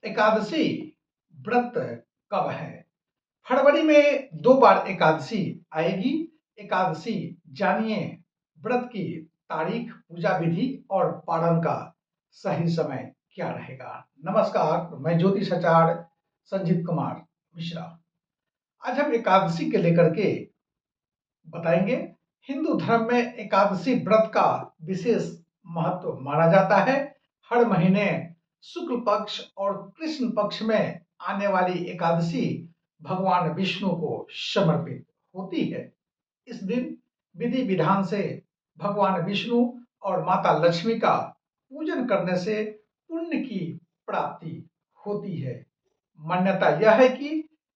एकादशी व्रत कब है? फरवरी में 2 बार एकादशी आएगी। एकादशी जानिए व्रत की तारीख, पूजा विधि और पारण का सही समय क्या रहेगा। नमस्कार, मैं ज्योतिषाचार्य संजीत कुमार मिश्रा। आज हम एकादशी के लेकर के बताएंगे। हिंदू धर्म में एकादशी व्रत का विशेष महत्व माना जाता है। हर महीने शुक्ल पक्ष और कृष्ण पक्ष में आने वाली एकादशी भगवान विष्णु को समर्पित होती है। इस दिन विधि विधान से भगवान विष्णु और माता लक्ष्मी का पूजन करने से पुण्य की प्राप्ति होती है। मान्यता यह है कि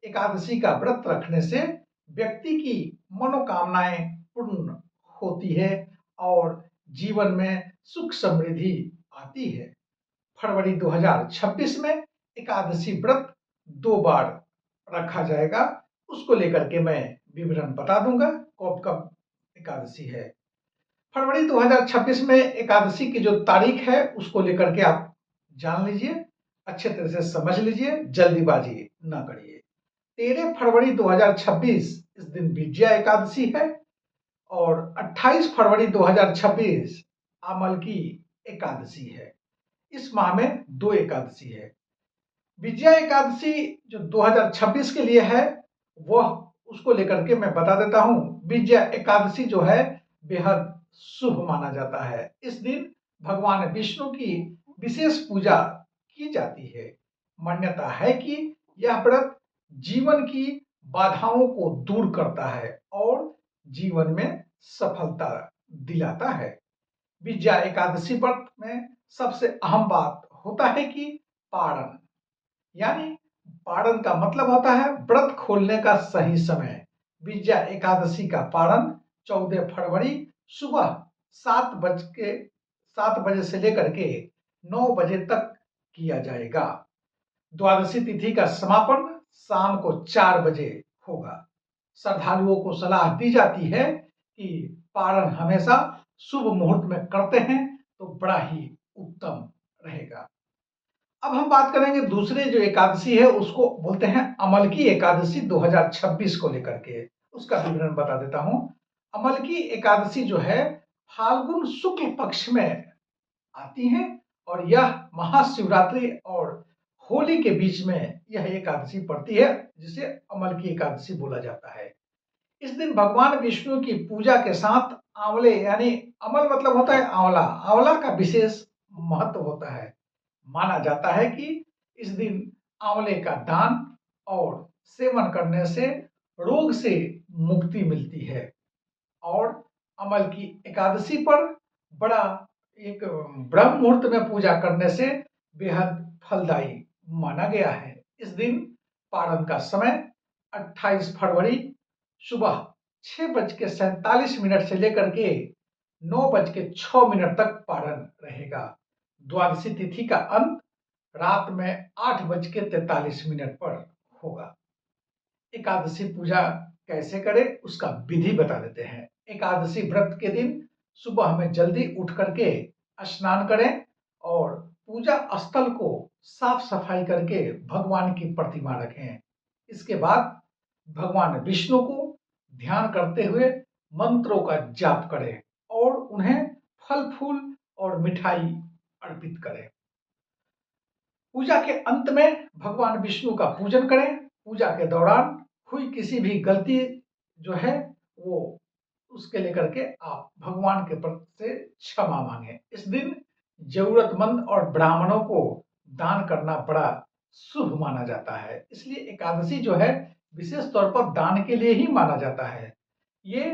एकादशी का व्रत रखने से व्यक्ति की मनोकामनाएं पूर्ण होती है और जीवन में सुख समृद्धि आती है। फरवरी 2026 में एकादशी व्रत 2 बार रखा जाएगा। उसको लेकर के मैं विवरण बता दूंगा कब कब एकादशी है। फरवरी 2026 में एकादशी की जो तारीख है उसको लेकर के आप जान लीजिए, अच्छे तरह से समझ लीजिए, जल्दीबाजी ना करिए। 13 फरवरी 2026 इस दिन विजया एकादशी है और 28 फरवरी 2026 अमल की एकादशी है। इस माह में 2 एकादशी है। विजया एकादशी जो 2026 के लिए है वह उसको लेकर के मैं बता देता हूं। विजया एकादशी जो है बेहद शुभ माना जाता है। इस दिन भगवान विष्णु की विशेष पूजा की जाती है। मान्यता है कि यह व्रत जीवन की बाधाओं को दूर करता है और जीवन में सफलता दिलाता है। विजया एकादशी व्रत में सबसे अहम बात होता है कि पारण, यानी पारण का मतलब होता है व्रत खोलने का सही समय। विजया एकादशी का पारण 14 फरवरी सुबह 7 बजे से लेकर के 9 बजे तक किया जाएगा। द्वादशी तिथि का समापन शाम को 4 बजे होगा। श्रद्धालुओं को सलाह दी जाती है कि पारण हमेशा शुभ मुहूर्त में करते हैं तो बड़ा ही उत्तम रहेगा। अब हम बात करेंगे दूसरे जो एकादशी है उसको बोलते हैं अमल की एकादशी 2026 को लेकर के। उसका विवरण बता देता हूं। अमल की एकादशी जो है फाल्गुन शुक्ल पक्ष में आती है और यह महाशिवरात्रि और होली के बीच में यह एकादशी पड़ती है, जिसे अमल की एकादशी बोला जाता है। इस दिन भगवान विष्णु की पूजा के साथ आंवले, यानी अमल मतलब होता है आंवला, आंवला का विशेष महत्व होता है। माना जाता है कि इस दिन आंवले का दान और सेवन करने से रोग से मुक्ति मिलती है और अमल की एकादशी पर बड़ा एक ब्रह्म मुहूर्त में पूजा करने से बेहद फलदायी माना गया है। इस दिन पारण का समय 28 फरवरी सुबह 6:47 से लेकर के 9:06 तक पारण रहेगा। द्वादशी तिथि का अंत रात में 8:43 पर होगा। एकादशी पूजा कैसे करें उसका विधि बता देते हैं। एकादशी व्रत के दिन सुबह में जल्दी उठ करके स्नान करें और पूजा स्थल को साफ सफाई करके भगवान की प्रतिमा रखें। इसके बाद भगवान विष्णु को ध्यान करते हुए मंत्रों का जाप करें और उन्हें फल फूल और मिठाई अर्पित करें। पूजा के अंत में भगवान विष्णु का पूजन करें। पूजा के दौरान हुई किसी भी गलती जो है वो उसके लेकर के आप भगवान के प्रति से क्षमा मांगे। इस दिन जरूरतमंद और ब्राह्मणों को दान करना बड़ा शुभ माना जाता है। इसलिए एकादशी जो है विशेष तौर पर दान के लिए ही माना जाता है। ये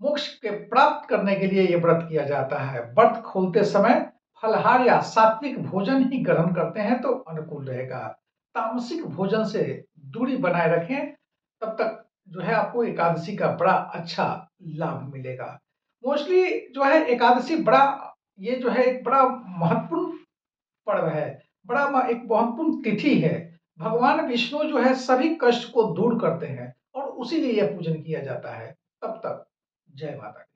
मोक्ष के प्राप्त करने के लिए ये व्रत किया जाता है। व्रत खोलते समय फलहार या सात्विक भोजन ही ग्रहण करते हैं तो अनुकूल रहेगा। तामसिक भोजन से दूरी बनाए रखें, तब तक जो है आपको एकादशी का बड़ा अच्छा लाभ मिलेगा। मोस्टली जो है एकादशी ये जो है एक बड़ा महत्वपूर्ण पर्व है, एक महत्वपूर्ण तिथि है। भगवान विष्णु जो है सभी कष्ट को दूर करते हैं और उसी लिए यह पूजन किया जाता है। तब तक जय माता दी।